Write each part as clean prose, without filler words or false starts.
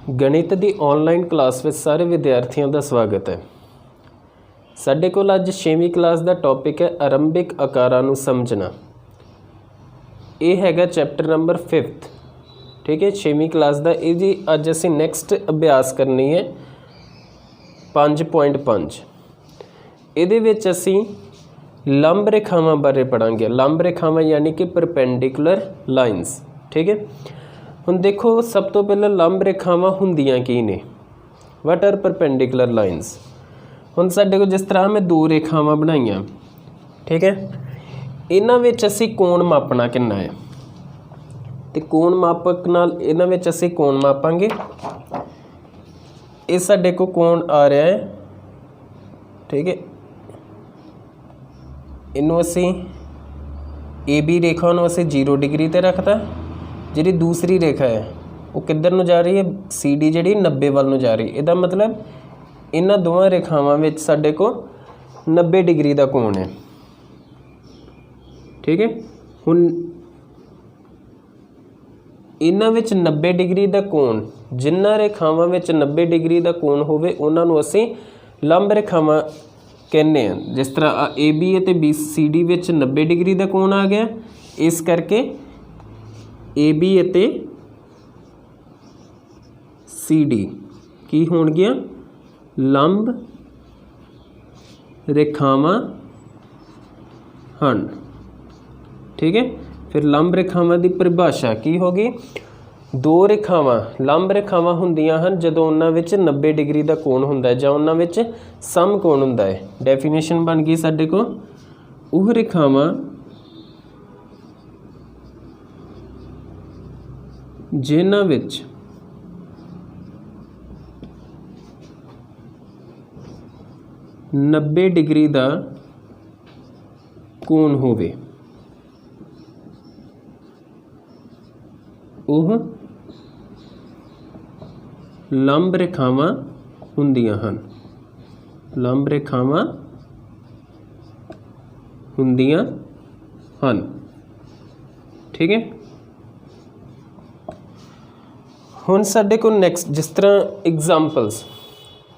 गणित की online class में सारे विद्यार्थियों का स्वागत है। साडे कोल अज 6वीं क्लास का टॉपिक है आरंभिक आकारां नूं समझना। ये हैगा चैप्टर नंबर 5th। ठीक है, 6वीं क्लास का ये जी अज असी नैक्सट अभ्यास करनी है 5.5। ये विच असी लंब रेखावां बारे पढ़ांगे। लंब रेखावां यानी कि परपेंडिकुलर लाइनस। ठीक है, हुण देखो सब तो पहले लंब रेखावां हुंदियां की ने, वट आर परपेंडिकुलर लाइनस। हुण साडे कोल जिस तरह मैं दो रेखावां बनाईआं, ठीक है, इन्हां विच असीं कोण मापना किन्ना है, ते कोण मापक नाल इन्हां विच असीं कोण मापांगे। ये साडे कोल कोण आ रहा है, ठीक है, इनू असीं ए बी रेखा नूं असीं 0 डिग्री ते रखता। जी दूसरी रेखा है वो किधर नूं जा रही है, सी डी जी 90 वाल नूं जा रही है। इसदा मतलब इन्हां दोवां रेखावां विच साडे को 90 डिग्री का कोण है। ठीक है, हुण इन्हां विच 90 डिग्री का कोण, जिन्हां रेखावां विच 90 डिग्री का कोण होवे उन्हां नूं असीं लंब रेखावां कहने हैं। जिस तरह ए बी ते बी सी डी विच 90 डिग्री का कोण आ गया, इस करके ए बी ਅਤੇ सी डी की होणगियां लंब रेखावां हन। ठीक है, फिर लंब रेखावां की परिभाषा की होगी, दो रेखावां लंब रेखावां हुंदियां हन जदों उन्हां विच 90 डिग्री का कोण हुंदा है जां उन्हां विच समकोण हुंदा है। डेफिनेशन बन गई साडे को, ਉਹ रेखावां जिन्हां विच नब्बे डिग्री का कोण होवे ओह लंब रेखावां हुंदियां हन। लंब रेखावां हुंदियां हन। ठीक है, हुण साडे को नैक्सट जिस तरह एग्जाम्पल्स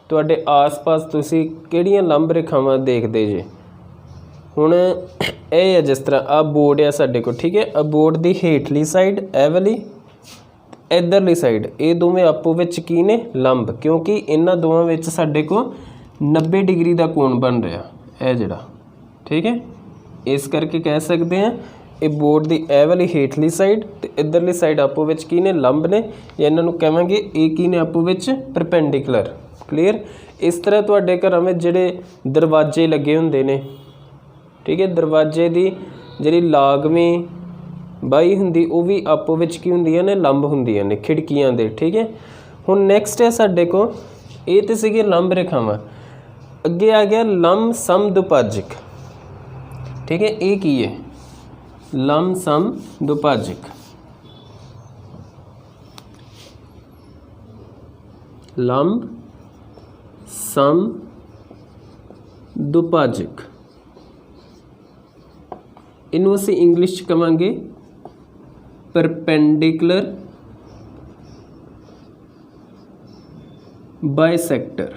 तुहाडे आस पास तुसीं किहड़ियां लंब रेखावां देखदे जे। हुण ये है जिस तरह आ बोर्ड है साडे को, ठीक है, आ बोर्ड की हेठली साइड ए वाली इधरली साइड ये दोवें आपो विच की ने लंब, क्योंकि इन्हां दोवां विच साडे को 90 डिग्री का कोण बन रहा है जिहड़ा। ठीक है, इस करके कह सकते हैं ये बोर्ड की ए वाली हेठली साइड ते इधरली साइड आपो विच की ने लंब ने, या इन्हां नूं कहांगे ये की ने आपो विच परपेंडिकुलर। क्लीयर। इस तरह तुहाडे घरां विच जिहड़े दरवाजे लगे हुंदे ने, ठीक है, दरवाजे की जिहड़ी लागवीं बाही हुंदी वो भी आपो विच की हुंदियां ने, लंब हुंदियां ने खिड़कियां दे। ठीक है, हुण नैक्सट है साडे को ये तो सीगे लंब रेखावां, अगे आ गया लंब समदुभाजक। ठीक है, ये की है लंब समदुभाजक। लंब समदुभाजक इनू असीं इंग्लिश च कहांगे परपेंडिकुलर बाइसेक्टर।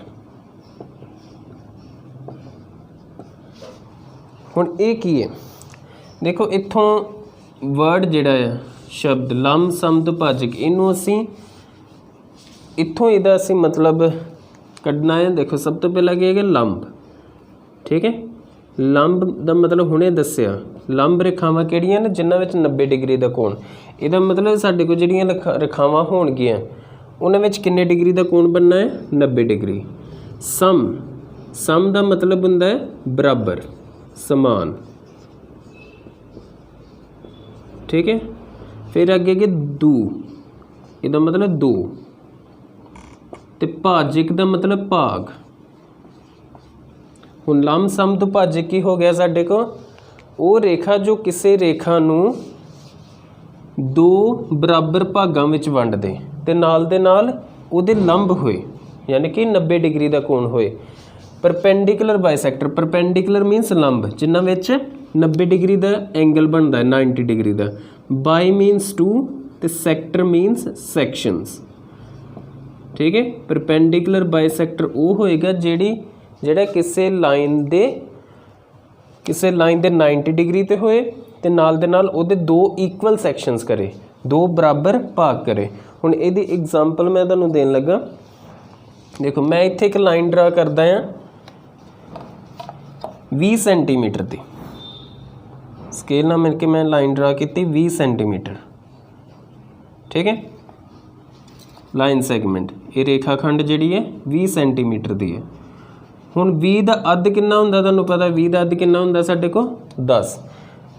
हुण ये की है, देखो इत्थों वर्ड जिहड़ा है शब्द लंब समदुभाजक इनू असीं इत्थों इहदा असीं मतलब कढ़ना है। देखो सब तो पहला क्या है लंब। ठीक है, लंब का मतलब हुणे दस्सिया लंब रेखावां किहड़ियां ने जिन्हां विच 90 डिग्री का कोण। इहदा मतलब साडे कोल जिहड़ियां रेखावां होणगियां उन्हां विच किन्ने डिग्री का कोण बनना है, 90 डिग्री। सम का मतलब हुंदा है बराबर, समान। ठीक है, फिर अगे कि दू, इसका मतलब दो, ते भाजक का मतलब भाग। हुण लंब समदुभाजक की हो गया साडे को वो रेखा जो किसी रेखा नूं दो बराबर भागां विच वंड दे ते नाल दे नाल उहदे लंब होए, यानी कि 90 डिग्री का कोण होए। परपेंडिकुलर बाइसेक्टर, परपेंडिकुलर मीनस लंब जिन्हां विच 90 डिग्री का एंगल बनता है, 90 डिग्री का। बाई मीनस 2 तो सैक्टर मीनस सैक्शनस। ठीक है। परपेंडिकुलर बाइसैक्टर वो होएगा ਜਿਹੜਾ ਕਿਸੇ ਲਾਈਨ ਦੇ 90 डिग्री ਤੇ ਹੋਏ ਤੇ ਨਾਲ ਦੇ ਨਾਲ ਉਹਦੇ ਦੋ ਇਕੁਅਲ ਸੈਕਸ਼ਨਸ ਕਰੇ, ਦੋ ਬਰਾਬਰ ਭਾਗ ਕਰੇ। ਹੁਣ ਇਹਦੀ ਐਗਜ਼ਾਮਪਲ ਮੈਂ ਤੁਹਾਨੂੰ ਦੇਣ ਲੱਗਾ। ਦੇਖੋ ਮੈਂ ਇੱਥੇ ਇੱਕ ਲਾਈਨ ਡਰਾ ਕਰਦਾ ਹਾਂ 20 ਸੈਂਟੀਮੀਟਰ ਦੀ स्केल ना मिलके मैं लाइन ड्रा की 20 सेंटीमीटर, ठीक है। लाइन सैगमेंट ये रेखाखंड जी है 20 सेंटीमीटर की है। हुण 20 का अद्ध कितना हुंदा तुहानूं पता, 20 का अद्ध कितना हुंदा साडे को 10।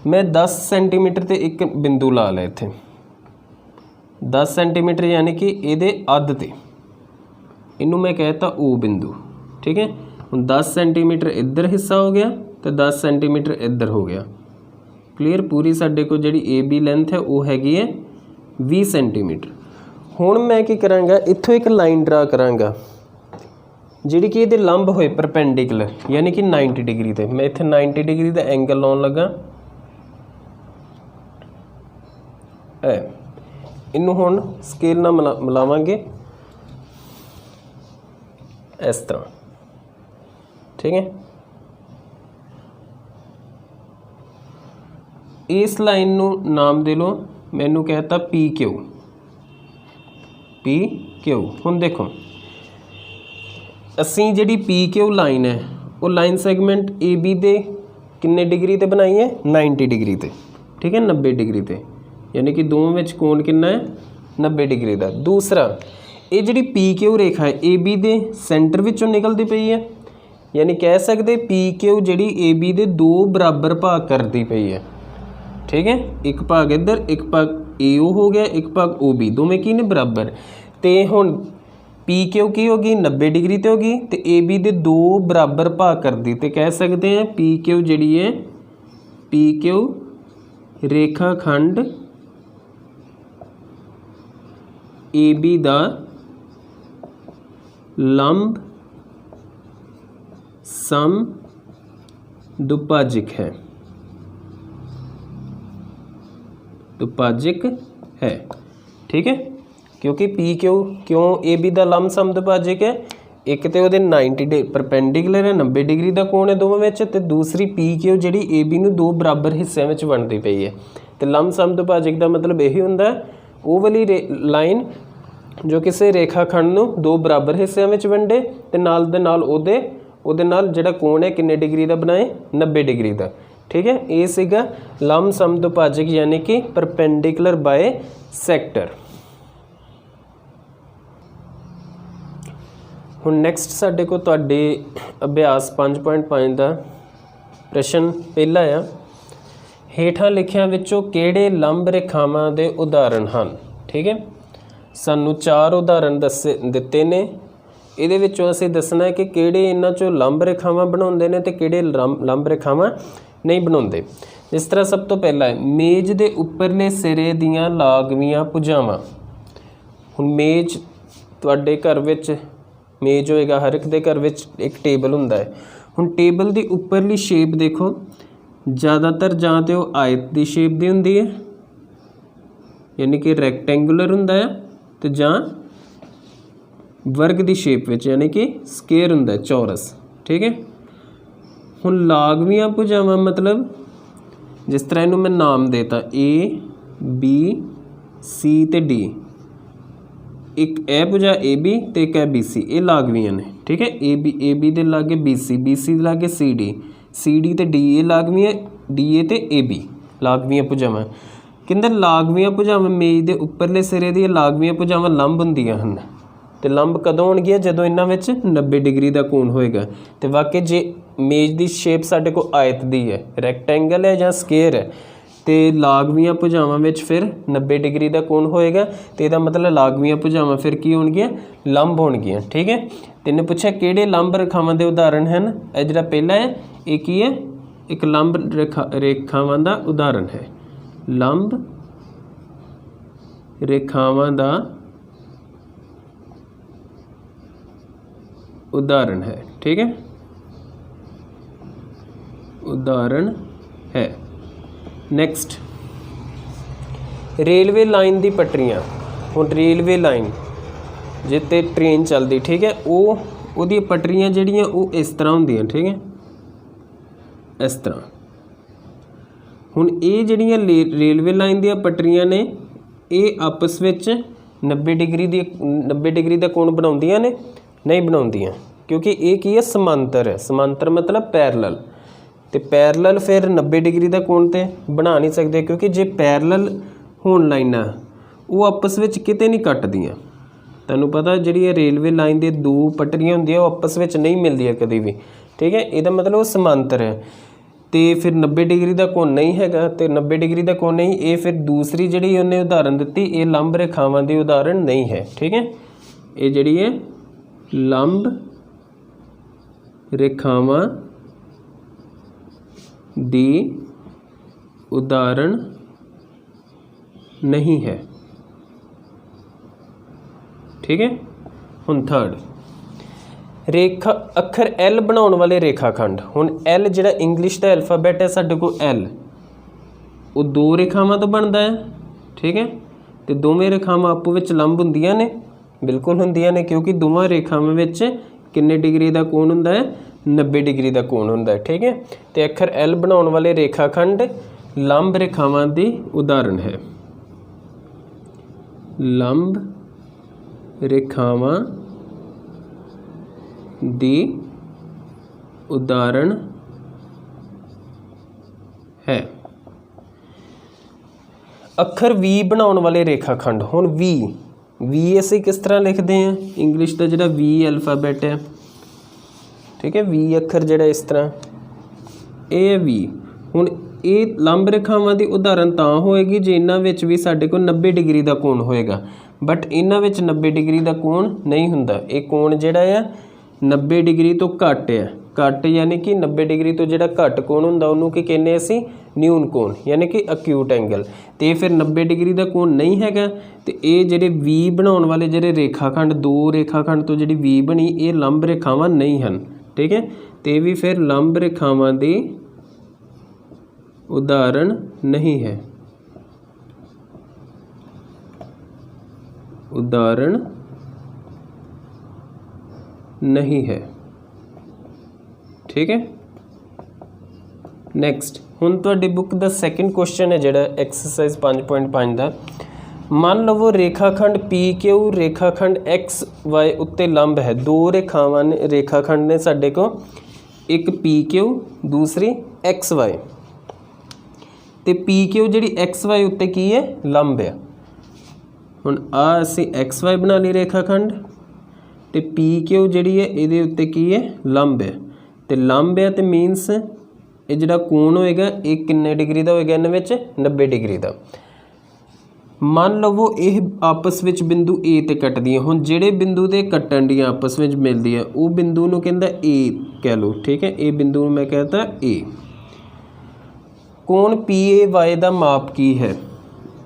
मैं 10 सेंटीमीटर ते एक बिंदु ला लिया इत्थे 10 सेंटीमीटर यानी कि ये अद्ध ते इनू मैं कहता ओ बिंदु, ठीक है। हुण 10 सेंटीमीटर इधर हिस्सा हो गया तो 10 सेंटीमीटर इधर हो गया। क्लीयर। पूरी साडे को जी ए बी लेंथ है वो हैगी है 20 सेंटीमीटर। हुण मैं की करांगा इत्थों एक लाइन ड्रा करांगा जिहड़ी कि इहदे लंब होए परपेंडिकुलर यानी कि 90 डिग्री ते। मैं इत्थे 90 डिग्री का एंगल लाउण लगा। इनू हुण स्केल नाल मिलावांगे इस तरह, ठीक है। इस लाइन नू नाम दे लो, मैनू कहता पी क्यू। हुण देखो असी जिहड़ी पी क्यू लाइन है वो लाइन सैगमेंट ए बी दे किन्ने डिग्री ते बनाई है 90 डिग्री ते, ठीक है। 90 डिग्री ते यानी कि दोवां विच कोण किन्ना है 90 डिग्री का। दूसरा ये जिहड़ी पी क्यू रेखा है ए बी दे सेंटर विचों निकलती पई है, यानी कह सकते पी क्यू जिहड़ी ए बी दे दो बराबर भाग करती पई है, ठीक है। एक भाग इधर एक भाग ए ओ हो गया, एक भाग ओ बी, दोवें की ने बराबर। तो हुण पी क्यू की होगी 90 डिग्री ते होगी तो ए बी दे दो बराबर भाग कर दी तो कह सकते हैं पी क्यू जिहड़ी है पी क्यू रेखाखंड ए बी दा लंब सम दुभाजक है, ठीक है। क्योंकि पी क्यू क्यों ए बी का लंब सम दुभाजक है, एक तो वो 90 परपेंडिकुलर है 90 डिग्री का कोण है दोवां विच, ते दूसरी पी क्यू जिहड़ी ए बी नूं दो बराबर हिस्सों में वंडदी पई है। तो लंब सम दुभाजक का मतलब यही हुंदा वो वाली लाइन जो किसी रेखाखंड नूं दो बराबर हिस्सों में वंडे ते नाल दे नाल ਉਹਦੇ ਨਾਲ ਜਿਹੜਾ कोण है किन्ने डिग्री का बनाए 90 डिग्री का, ठीक है। ये सीगा लंब सम दुभाजक यानी कि परपेंडिकुलर बाय सैक्टर। हुण नैक्सट साडे को तुहाडे अभ्यास 5.5 का प्रश्न पहला आ, हेठां लिखियां विचों किहड़े लंब रेखावां दे उदाहरण हैं, ठीक है। सानू 4 उदाहरण दिते ने, ਇਹਦੇ ਵਿੱਚੋਂ ਅਸੀਂ ਦੱਸਣਾ है कि ਕਿਹੜੇ ਇਹਨਾਂ ਚੋਂ ਲੰਬ ਰੇਖਾਵਾਂ ਬਣਾਉਂਦੇ ਨੇ ਤੇ ਕਿਹੜੇ ਲੰਬ ਰੇਖਾਵਾਂ ਨਹੀਂ ਬਣਾਉਂਦੇ। ਜਿਸ ਤਰ੍ਹਾਂ ਸਭ ਤੋਂ ਪਹਿਲਾਂ ਮੇਜ਼ ਦੇ ਉੱਪਰਲੇ ਸਿਰੇ ਦੀਆਂ ਲਾਗਵੀਆਂ ਭੁਜਾਵਾਂ। ਹੁਣ ਮੇਜ਼ ਤੁਹਾਡੇ ਘਰ ਵਿੱਚ ਮੇਜ਼ ਹੋਏਗਾ, ਹਰ ਇੱਕ ਦੇ ਘਰ ਵਿੱਚ ਇੱਕ ਟੇਬਲ ਹੁੰਦਾ ਹੈ। ਹੁਣ ਟੇਬਲ ਦੀ ਉੱਪਰਲੀ ਸ਼ੇਪ ਦੇਖੋ ਜ਼ਿਆਦਾਤਰ ਜਾਂ ਤੇ ਉਹ ਆਇਤ ਦੀ ਸ਼ੇਪ ਦੀ ਹੁੰਦੀ ਹੈ यानी कि रैक्टेंगुलर हुंदा है तो जां वर्ग की शेप विच यानी कि स्केयर हुंदा है चौरस। ठीक है। हुण लागवियां भुजावां मतलब जिस तरह इनू मैं नाम देता ए बी सी ते डी, एक ए भुजा ए बी तो एक है बी सी, ये लागवियां ने। ठीक है। ए बी दे लागे बी सी दे लागे सी डी ते डी ए लागवियां, डी ए ते ए बी लागवियां भुजावां। कहंदे लागवियां भुजावां मेज दे उपरले सिरे दी लागवियां भुजावां लंब हुंदियां हन ते लंब कदों होणगियां जदों इन्हां विच 90 डिग्री का कोण होएगा। तो वाकई जे मेज की शेप साडे कोल आयत दी है, रैक्टेंगल है या स्केयर है तो लागवियां भुजावां विच फिर 90 डिग्री का कोण होएगा। तो इहदा मतलब लागवियां भुजावां फिर की होणगियां, लंब होणगियां। ठीक है। तो इन्हें पूछा किहड़े लंब रेखावां दे उदाहरण हैं। यह जिहड़ा पहला है ये की है, एक लंब रेखावां दा उदाहरण है, लंब रेखावां दा उदाहरण है। ठीक है, उदाहरण है। नेक्स्ट रेलवे लाइन दी पटरियां। हुण रेलवे लाइन जिते ट्रेन चलती, ठीक है, वो पटरियाँ जिहड़ियां वो इस तरह होंदियां, ठीक है, इस तरह। हुण ये जिहड़ियां रेलवे लाइन दी पटरियां ने ये आपस विच 90 डिग्री का कोण बनाउंदियां ने, नहीं बनाउंदियां, क्योंकि ये की है, समांतर है। समांतर मतलब पैरलल, तो पैरलल फिर 90 डिग्री का कोण तो बना नहीं सकते, क्योंकि जे पैरलल होण लाइनां वो आपस विच किते नहीं कटदियां। तुहानूं पता जिहड़ी रेलवे लाइन दी दो पटरियां होंदियां वो आपस विच नहीं मिलदियां कभी भी, ठीक है, इहदा मतलब वो समांतर है। तो फिर 90 डिग्री का कोण नहीं हैगा, तो 90 डिग्री का कोण नहीं, ये फिर दूसरी जिहड़ी उन्हें उदाहरण दित्ती ये लंब रेखावां की उदाहरण नहीं है, ठीक है, ये जिहड़ी है लंब रेखावां दी उदाहरण नहीं है, ठीक है। हुण थर्ड, रेखा अखर एल बनाने वाले रेखाखंड। हुण एल जिहड़ा इंग्लिश का एल्फाबैट है साडे कोल एल, वो दो रेखावां तो बनता है, ठीक है, तो दोवें रेखावां आपो विच लंब हुंदियां ने, बिल्कुल हुंदियां ने, क्योंकि दोवां रेखावां विच किन्ने डिग्री का कोण हुंदा है, 90 डिग्री का कोण हुंदा है, ठीक है। तो अखर एल बनाने वाले रेखाखंड लंब रेखावां दी उदाहरण है, लंब रेखावां दी उदाहरण है। अखर वी बनाने वाले रेखाखंड। हुण वी असीं किस तरह लिखते हैं, इंग्लिश का जिहड़ा वी अल्फाबैट है, ठीक है, वी अखर जिहड़ा इस तरह ये वी। हुण ये लंब रेखावां की उदाहरण तां होएगी जे इन्हां विच भी साडे कोल 90 डिग्री का कोण होएगा, बट इन्हां विच 90 डिग्री का कोण नहीं हुंदा। ये कोण जिहड़ा है 90 डिग्री तो घट है, घट यानी कि 90 डिग्री तो जिहड़ा घट कोण हुंदा उहनूं की कहने असीं न्यून कोण, यानी कि अक्यूट एंगल। तो फिर 90 डिग्री का कोण नहीं हैगा, तो ये जिहड़े वी बनाउण वाले जिहड़े रेखाखंड, दो रेखाखंड तो जिहड़ी वी बनी ये लंब रेखावां नहीं हन, ठीक है, तो भी फिर लंब रेखावां दी उदाहरण नहीं है, उदाहरण नहीं है, ठीक है। नैक्सट हुण तुहाडी बुक दा सैकेंड क्वेश्चन है जिहड़ा एक्सरसाइज 5.5 का। मान लवो रेखाखंड पी क्यू रेखाखंड एक्स वाई उत्ते लंब है। दो रेखावां ने रेखाखंड ने साडे को, एक पी क्यू दूसरी एक्स वाई, तो पी क्यू जिहड़ी एक्स वाई उत्ते की है लंब है। हुण आ असीं एक्स वाई बना ली रेखाखंड, तो पी क्यू जिहड़ी है इहदे उत्ते की है लंब है, तो लंब है तो मीनस ये जिहड़ा कोण होएगा ये किन्ने डिग्री का होएगा, इन्हां विच 90 डिग्री का। मान लवो ये आपस विच बिंदु ए ते कटदियां। हुण जिहड़े बिंदु ते कट्टण दी आपस विच मिलदी है वो बिंदु नूं कहंदा ए कह लो, ठीक है, ये बिंदु नूं मैं कहता ए। कोण पी ए वाई का माप की है,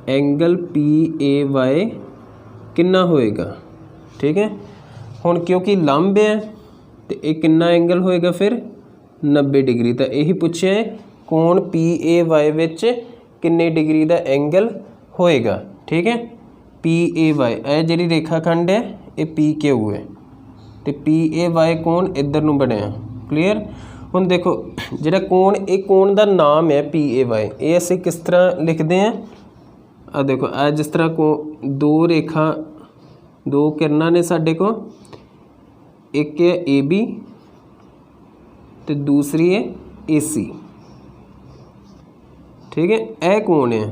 एंगल पी ए वाई कितना होएगा, ठीक है। हुण क्योंकि लंब है तो ये कितना एंगल होएगा फिर 90 डिग्री का। यही पूछा है कोण पी ए वाई विच किन्ने डिग्री का एंगल होएगा, ठीक है। पी ए वाई यह जी रेखाखंड है ये पी क्यू है, तो पी ए वाई कोण इधर नूं बनिया, क्लीयर। हुण देखो जिहड़ा कोण ये कोण का नाम है पी ए वाई, ये असीं किस तरह लिखते हैं, आ देखो आ जिस तरह को दो रेखा दो किरणां ने साडे को, एक है ए बी तो दूसरी है ए सी, ठीक है। यह कोण है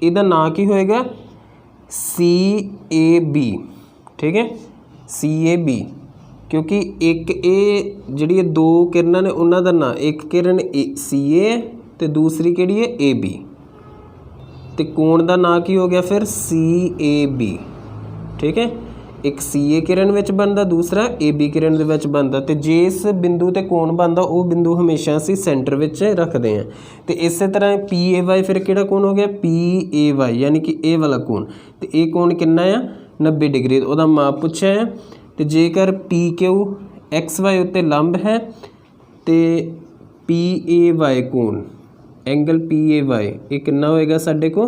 इहदा नाम की होएगा सी ए बी, ठीक है, सी ए बी, क्योंकि एक ए जिहड़ी दो किरणां ने उन्हां दा नाम, एक किरण सी ए तो दूसरी किहड़ी है ए बी, तो कोण का नाम की हो गया फिर सी ए बी, ठीक है। एक सी ए किरण विच बनता, दूसरा ए बी किरण दे विच बनता, तो जिस बिंदु ते कोण बनता वो बिंदु हमेशा असीं सेंटर विच रखते हैं। तो इस तरह पी ए वाई फिर किहड़ा कोण हो गया पी ए वाई, यानी कि ए वाला कोण, तो ये कोण कितना है 90 डिग्री, उसका माप पूछा है। तो जेकर पी क्यू एक्स वाई उत्ते लंब है तो पी ए वाई कोण एंगल पी ए वाई ये कितना होएगा साडे को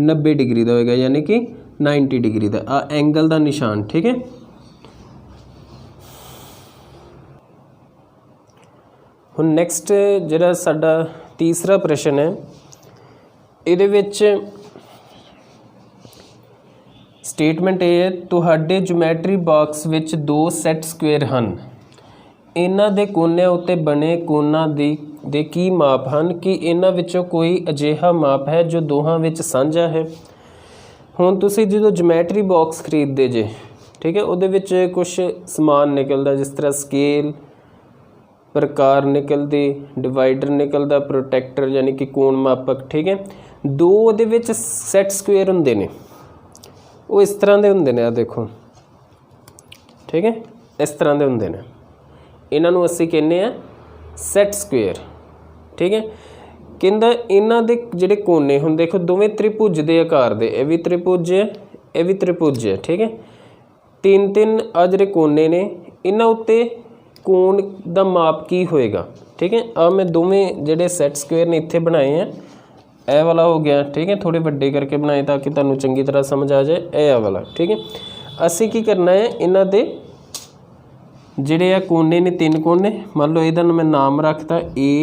90 डिग्री का होएगा, यानी कि 90 डिग्री का आ एंगल का निशान। ठीक है, हुण नैक्सट जिहड़ा साडा तीसरा प्रश्न है, इहदे विच स्टेटमेंट ये है, तुहाडे ज्योमैट्री बाक्स विच 2 सैट स्क्वेयर हैं, इन्हां दे कोनिਆਂ उत्ते बने कोनां दे की माप हैं कि इन्हां विचों कोई अजिहा माप है जो दोहां विच साझा है। हुण तुसीं जो ज्योमैट्री बॉक्स खरीदते जे, ठीक है, उहदे विच कुछ समान निकलदा, जिस तरह स्केल, प्रकार निकलते, डिवाइडर निकलता, प्रोटैक्टर यानी कि कोण मापक। ठीक है, 2 उहदे विच सैट स्क्वेयर हुंदे ने, वो इस तरह के हुंदे ने, आ देखो। ठीक है, इस तरह के हुंदे ने, इन्हां नूं असीं कहने आ सैट स्क्वेयर। ठीक है, कहंदा इन्हां दे जिहड़े कोने हुण देखो दोवें त्रिभुज दे आकार दे, ये भी त्रिभुज है, ये भी त्रिभुज है। ठीक है, 3-3 आ जिहड़े कोने ने, इन्हां उत्ते कोण दा माप की होएगा। ठीक है, आ मैं दोवें जिहड़े सैट स्क्वेयर ने इत्थे बनाए हैं, ए वाला हो गया। ठीक है, थोड़े वड्डे करके बनाए ताकि तुहानूं चंगी तरह समझ आ जाए, ए वाला। ठीक है, असीं की करना है, इन्हां दे जिहड़े आ कोने ने 3 कोने, मान लो इहदा मैं नाम रखता A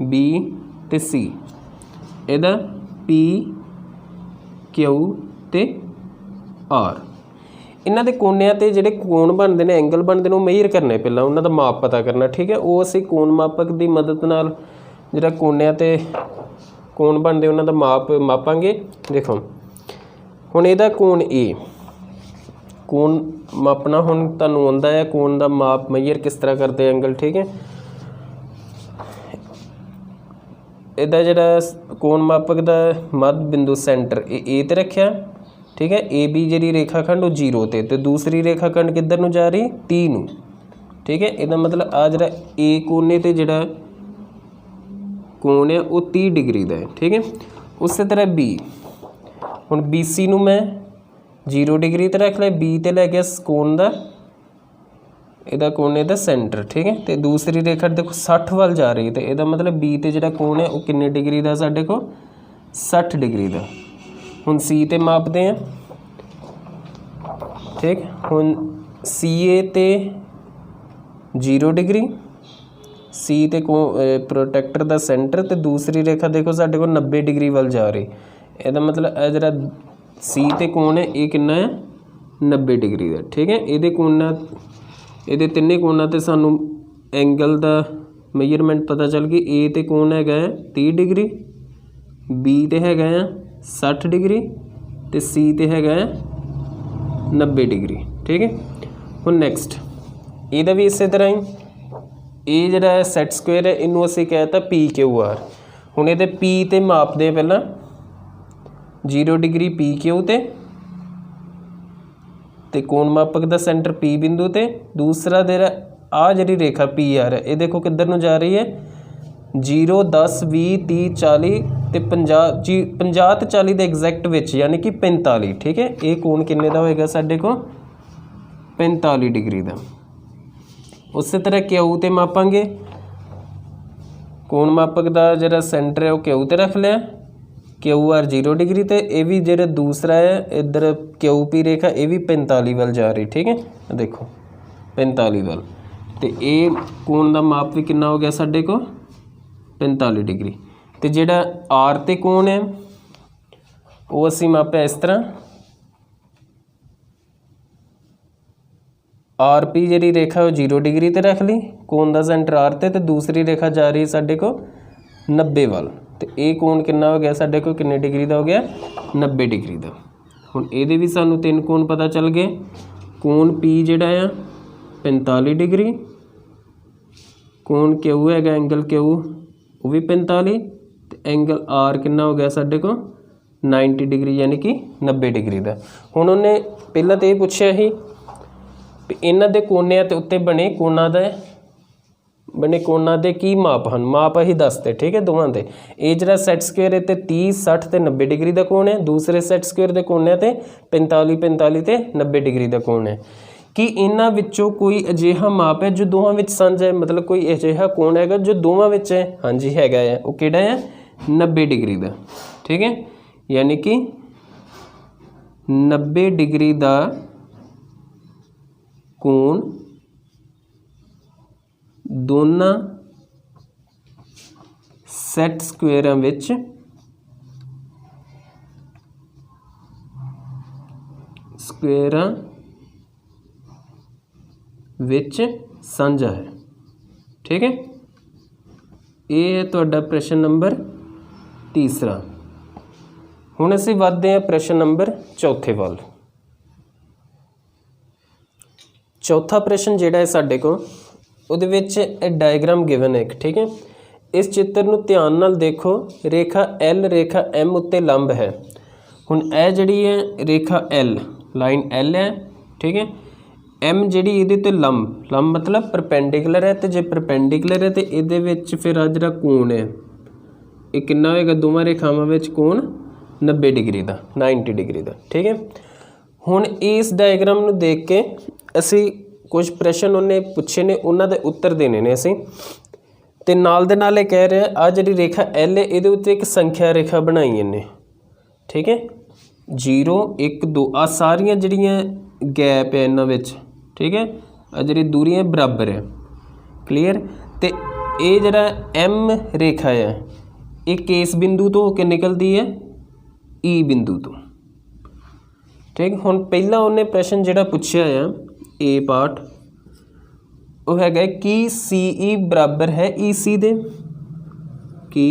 B ते C, इहदा P Q ते R। इन्हां दे कोनिਆਂ ते जिहड़े कोण बनते हैं, एंगल बनते हैं, वो मेजर करने, पहला उन्हां दा माप पता करना। ठीक है, वो असीं कोण मापक की मदद नाल जिहड़ा कोनिਆਂ ते कोण बनते उन्हां दा माप मापांगे। देखो हुण इहदा कोण A, कोण मापना हुण तुहानूं आउंदा है, कोण दा माप मेजर किस तरह करते एंगल। ठीक है, इहदा जिहड़ा कोण मापक दा मध्य बिंदु सेंटर ए ते रखिया। ठीक है, ए बी जी रेखाखंड वो 0 ते दूसरी रेखाखंड किधर नूं जा रही, 30 नूं। ठीक है, इसका मतलब आ जिहड़ा ए कोने ते जिहड़ा कोण है वो 30 डिग्री का है। ठीक है, उस तरह बी, हुण बी सी नूं मैं 0 डिग्री ते रख लिया, बी ते लै गया कोण दा, इहदा कोने दा सेंटर। ठीक है, तो दूसरी रेखा देखो 60 वाल जा रही है, तो इसका मतलब बी ते जिहड़ा कोण है वो किन्ने डिग्री का साडे को 60 डिग्री का। हुण सी ते मापते हैं। ठीक, हुण सी ए ते 0 डिग्री, सी ते प्रोटैक्टर का सेंटर, तो दूसरी रेखा देखो साडे को 90 डिग्री वाल जा रही, इसका मतलब यह जिहड़ा सी ते कोण है ये कितना है 90 डिग्री का। ठीक है, ये कोणा ये तिन्ने कोणा ते सानू एंगल का मेजरमेंट पता चल गई। ए ते कोण हैगा है 30 डिग्री, बी ते हैगा है 60 डिग्री, तो सी ते हैगा है 90 डिग्री। ठीक है, हुण नैक्सट इहदा भी इस तरह ही ये जिहड़ा सैट स्क्वेयर है इनू असीं कहता पी क्यू आर। हुण इहदे पी ते मापदे पहला 0 डिग्री पी क्यू ते कोण मापक का सेंटर पी बिंदु ते, दूसरा तेरा आ जी रेखा पी आर है, ये देखो किधर नूं जा रही है 0 10 20 30 40 ते 50 ते 40 के एग्जैक्ट विच, यानी कि 45। ठीक है, ये कोण किन्ने दा होएगा साडे को 45 डिग्री का। उस तरह क्यू ते मापांगे, कोण मापक का जिहड़ा सेंटर है वो क्यू ते रख लिया, क्यू आर 0 डिग्री, तो ये भी जो दूसरा है इधर क्यू पी रेखा ये भी 45 वाल जा रही। ठीक है, देखो 45 वाल, तो ये कोण का माप भी कितना हो गया साडे को 45 डिग्री। तो जिहड़ा आर ते कोण है वो असीं मापिया इस तरह, आर पी जी रेखा वो 0 डिग्री ते रख ली, कोण का सेंटर आर ते, तो दूसरी रेखा जा रही है साडे को 90 वाल, तो ये कोण कितना हो गया साडे को किन्ने डिग्री का हो गया 90 डिग्री का। हुण इहदे भी सानू 3 कोण पता चल गए, कोण पी जिहड़ा आ 45 डिग्री, कोण क्यू हैगा एंगल क्यू वो भी 45, तो एंगल आर कितना हो गया साडे को 90 डिग्री यानी कि 90 डिग्री का। हुण उन्हें पहला तो ये पूछा ही भी इन्हां दे कोनिਆਂ ते उत्ते बने कोणां दे की माप हैं, माप असीं दसते। ठीक है, दोवां दे ये जिहड़ा सैट स्क्वेयर है 30 60 ते 90 डिग्री का कोण है, दूसरे सैट स्क्वेयर के कोनिਆਂ ते 45 45 ते 90 डिग्री का कोण है, कि इन्हां विचों कोई अजिहा माप है जो दोवां विच साझा है, मतलब कोई अजिहा कोण हैगा जो दोवां विच है। हाँ जी हैगा है, वो किहड़ा है 90 डिग्री का। ठीक है, यानी कि 90 डिग्री का कोण दोनों सैट स्क्वेयरां विच साझा है। ठीक है, ये है तुहाडा प्रश्न नंबर तीसरा। हुण असीं वधदे हां प्रश्न नंबर चौथे वाल। चौथा प्रश्न जिहड़ा है साडे कोल उहदे विच डायग्राम गिवन है एक। ठीक है, इस चित्र नूं ध्यान नाल देखो। रेखा एल रेखा एम उत्ते लंब है। हुण यह जिहड़ी है रेखा एल, लाइन एल है। ठीक है, एम जिहड़ी इहदे ते लंब मतलब परपेंडिकुलर है, तो जे परपेंडिकुलर है तो इहदे विच फिर आ जिहड़ा कोण है ये कितना होएगा, दोवां रेखावां विच कोण 90 डिग्री का, 90 डिग्री का। ठीक है, हुण इस डायग्राम नूं देख के असी कुछ प्रश्न उन्हें पूछे ने, उन्हां दे उत्तर देने ने असी, ते नाल दे नाल कह रहे आ जिहड़ी रेखा एल है इहदे उत्ते एक संख्या रेखा बनाई इन्हें। ठीक है, 0 1 2 आ सारियां जिहड़ियां गैप है इन्हां विच। ठीक है, आ जिहड़ी दूरियां बराबर है। क्लीयर, ते ये जिहड़ा एम रेखा है ये किस बिंदु तो होकर निकलती है, ई बिंदु तो। ठीक, हुण पहला उन्हें प्रश्न जिहड़ा पूछा है ए पार्ट वो है कि सी ई बराबर है ई सी दे, कि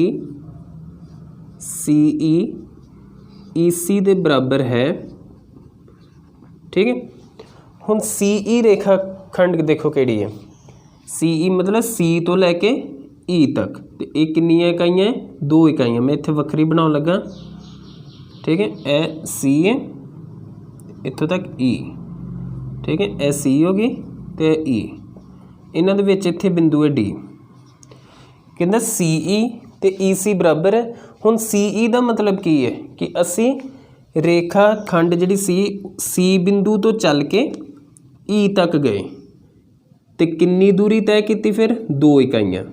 सी ई सी दे बराबर है। ठीक है, हुण सी ई रेखा खंड देखो किहड़ी है, सी ई मतलब सी तो लैके ई तक, तो ये कितनियां इकाइयां, 2 इकाइयां। मैं इत्थे वक्री बनाउण लगा। ठीक है, ए सी है इत्थों तक ई। ठीक है, ए सी हो गई तो ई, इन्हां दे विच इत्थे बिंदु है डी। कहंदा सी ई ते ई सी बराबर है। हुण सी ई का मतलब की है कि असी रेखा खंड जिहड़ी सी बिंदु तो चल के ई तक गए, तो कितनी दूरी तय की, फिर 2 इकाइयां।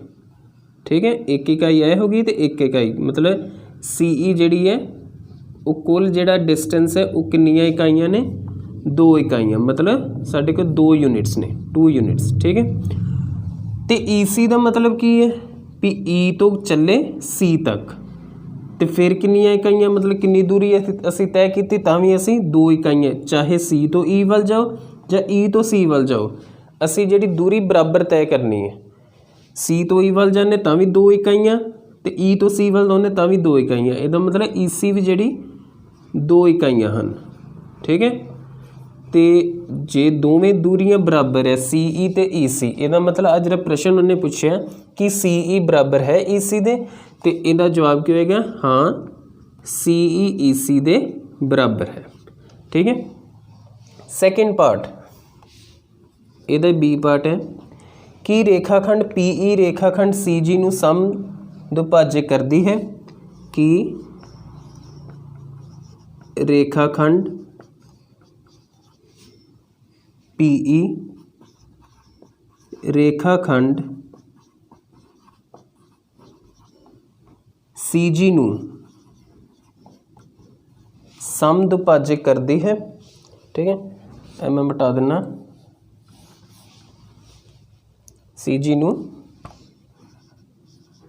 ठीक है, 1 इकाई यह होगी तो 1 इकाई, मतलब सी ई जिहड़ी है वो कुल जिहड़ा डिस्टेंस है वो कितनियां इकाइयां ने, 2 इकाइयां, मतलब साढ़े को 2 यूनिट्स ने, 2 यूनिट्स। ठीक है, तो ई सी का मतलब की है भी ई तो चले सी तक, तो फिर कितनियां इकाइयां, मतलब कितनी दूरी असी तय की, तां भी असी 2 इकाइयां, चाहे सी तो ई वाल जाओ या ई तो सी वाल जाओ, असी जिहड़ी दूरी बराबर तय करनी है। सी तो ई वाल जाने तां भी 2 इकाइयां, तो ई तो सी वाल जाने तां भी 2 इकाइयां। इहदा मतलब ई सी भी जिहड़ी 2 इकाइयां हैं। ठीक है, तो जे दोवें दूरियां बराबर है सी ई ते ई सी, इहदा मतलब आज जिहड़ा प्रश्न उन्हें पूछा कि सी ई बराबर है ई सी दे, तो इहदा जवाब क्या होएगा, हाँ सी ई सी दे बराबर है। ठीक है, सैकेंड पार्ट इहदा बी पार्ट है कि रेखाखंड पी ई रेखाखंड सी जी नूं समदुभाज्य करती है, कि रेखाखंड पी ई रेखाखंड सी जी नूं समदुभाज्य करती है। ठीक है, ਇਹ मैं बता देना, सी जी नूं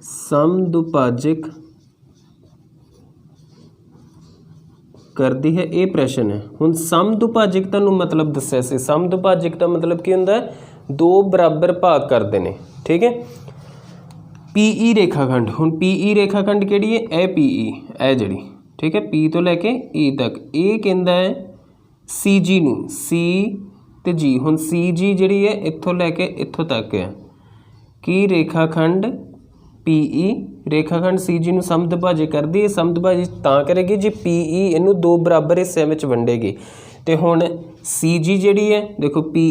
समदुभाजक करती है, ये प्रश्न है। हुण समदुभाजक तुहानूं मतलब दस्सिया सी, समदुभाजक का मतलब की हुंदा है, 2 बराबर भाग करते हैं। ठीक है, पी ई रेखाखंड, हुण पी ई रेखाखंड किहड़ी है, ए पी ई, ए जिहड़ी। ठीक है, पी तो लैके ई तक, ये कहंदा है सी जी नूं, सी ते जी, हुण सी जी जिहड़ी है इत्थों लैके इत्थों तक है, कि रेखाखंड पी ई रेखाखंड सी जी नूं समदुभाज्य करदी है। समदुभाज्य तां करेगी जे पी ई इनू 2 बराबर हिस्सों में वंडेगी। तो हुण सी जी जिहड़ी है देखो पी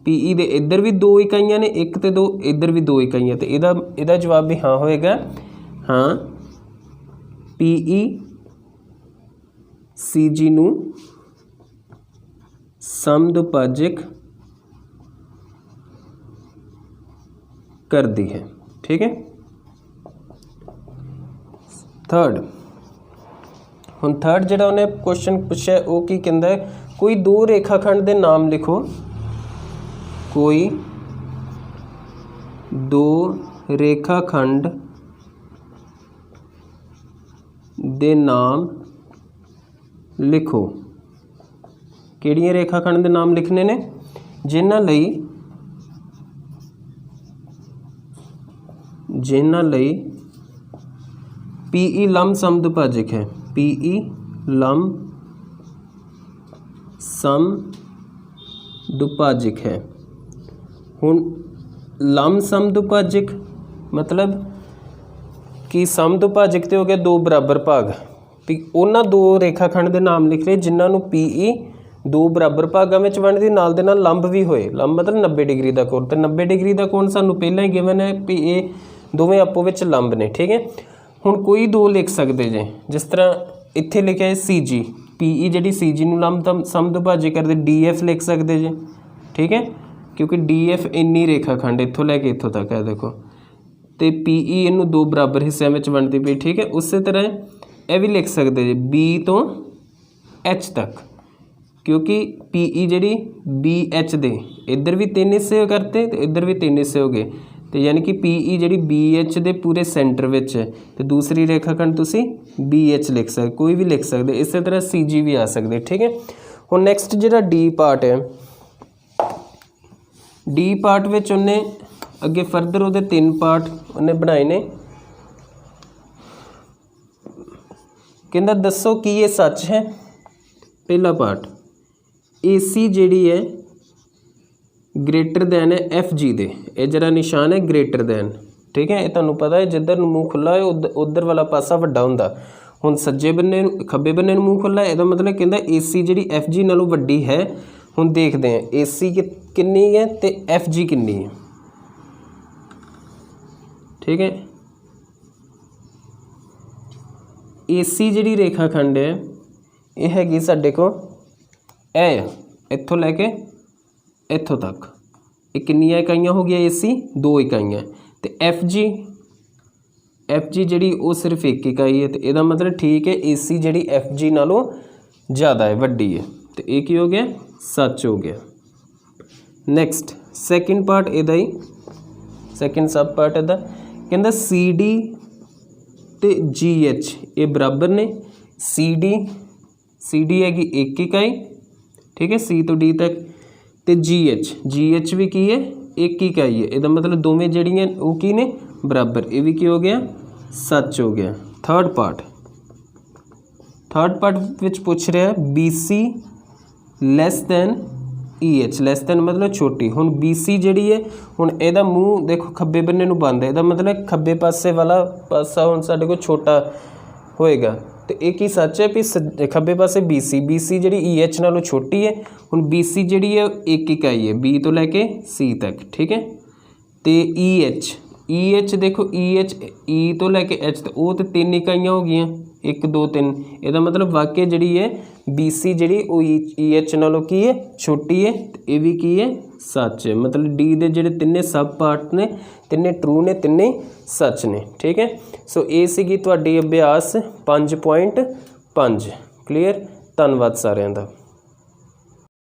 ई दे इधर भी 2 इकाइयां ने, 1 ते 2, इधर भी 2 इकाइयां, तो इहदा जवाब भी हाँ होएगा, हाँ पी ई सी जी नूं समदुभाजक करती है। ठीक है, थर्ड ਹੁਣ थर्ड ਜਿਹੜਾ ਉਹਨੇ क्वेश्चन ਪੁੱਛਿਆ ਉਹ ਕੀ ਕਹਿੰਦਾ है, कोई दो रेखाखंड ਦੇ नाम लिखो, कोई दो रेखाखंड ਦੇ नाम लिखो। ਕਿਹੜੀਆਂ रेखाखंड ਦੇ नाम लिखने ने, ਜਿਨ੍ਹਾਂ ਲਈ PE लंब समदुभाजक है, PE लंब समदुभाजक है। हुण लंब समदुभाजक मतलब कि समदुभाजक तो हो गया दो बराबर भाग, उन्होंने दो रेखाखंड के नाम लिख रहे जिन्होंने PE दो बराबर भागों में वंडदी, नाल दे नाल लंब भी होए, लंब मतलब 90 डिग्री का कोण, तो 90 डिग्री का कोण सानू पहले ही गिवन है भी ये दोवें आपो विच लंब ने। ठीक है, हुण कोई दो लिख सकते जे, जिस तरह इत्थे लिखा है CG, PE जी CG नूं लंब समदुभाजक करदे, DF लिख सकते जे। ठीक है, क्योंकि DF इन्नी रेखाखंड इत्थों लैके इत्थों तक है देखो, तो PE इनू दो बराबर हिस्सों में वंडदी पई। ठीक है, उस तरह यह भी लिख सकते जे B तो H तक, क्योंकि PE जी BH दे इधर भी 3 हिस्से करते तो इधर भी 3 हिस्से हो गए, तो यानी कि PE जी BH दे पूरे सेंटर में है, तो दूसरी रेखाखंड तुसी BH लिख सकते, कोई भी लिख सकते, इस तरह CG भी आ सकते। ठीक है, हुण नैक्सट जिहड़ा D पार्ट है, D पार्ट विच उन्हें अगे फरदर उहदे 3 पार्ट उन्हें बनाए ने। कहंदा दसो कि ये सच है। पहला पार्ट AC जिहड़ी है ग्रेटर दैन है FG दे, ये जरा निशान है ग्रेटर दैन। ठीक है, ये तुहानूं पता है जिधर मूँह खुला है उधर वाला पासा वड्डा हुंदा। हुण सज्जे बन्ने खब्बे बन्ने मूँह खुला है, इहदा मतलब कहंदा AC जिहड़ी FG नालों वड्डी है। हुण देखते हैं AC कितनी है तो FG कितनी है। ठीक है, AC जिहड़ी रेखाखंड है ये हैगी साडे को इत्थों लैके इत्थों तक, ये कितनियां इकाइयां हो गया AC 2 इकाइयां, तो FG जिहड़ी वो सिर्फ 1 इकाई है, तो इसदा मतलब ठीक है AC जिहड़ी FG नालों ज़्यादा है वड्डी है, तो ये की हो गया सच हो गया। नैक्सट सैकेंड पार्ट इहदा ही सैकेंड सब पार्ट इहदा कहंदा CD ते GH ये बराबर ने। CD हैगी 1 इकाई, ठीक है, C तो D तक, तो GH भी की है 1 इकाई है, इसदा मतलब दोवें जड़ियाँ वो की ने बराबर, ये भी की हो गया सच हो गया। थर्ड पार्ट विच पूछ रहा है BC less than EH, less than मतलब छोटी। हुण BC जिहड़ी है हुण इहदा मूँह देखो खब्बे बन्ने नूं बंद है, इहदा मतलब खब्बे पासे वाला पासा हुण साडे कोल छोटा होएगा, तो एक ही सच है भी खब्बे पासे BC जिहड़ी EH नालों छोटी है। हुण BC जिहड़ी है 1 इकाई है B तो लैके C तक। ठीक है, तो EH देखो E तो लैके H तो वो तो 3 इकाइयां हो गई, 1 2 3, इसदा मतलब वाकई जिहड़ी है BC जिहड़ी वो EH नालों की है छोटी है, तो ये भी की है सच है। मतलब D दे जिहड़े 3 सब पार्ट ने 3 ट्रू ने 3 सच ने। ठीक है, सो ये सीगी तुहाडी अभ्यास 5.5 क्लीयर। धन्नवाद सारिਆਂ ਦਾ।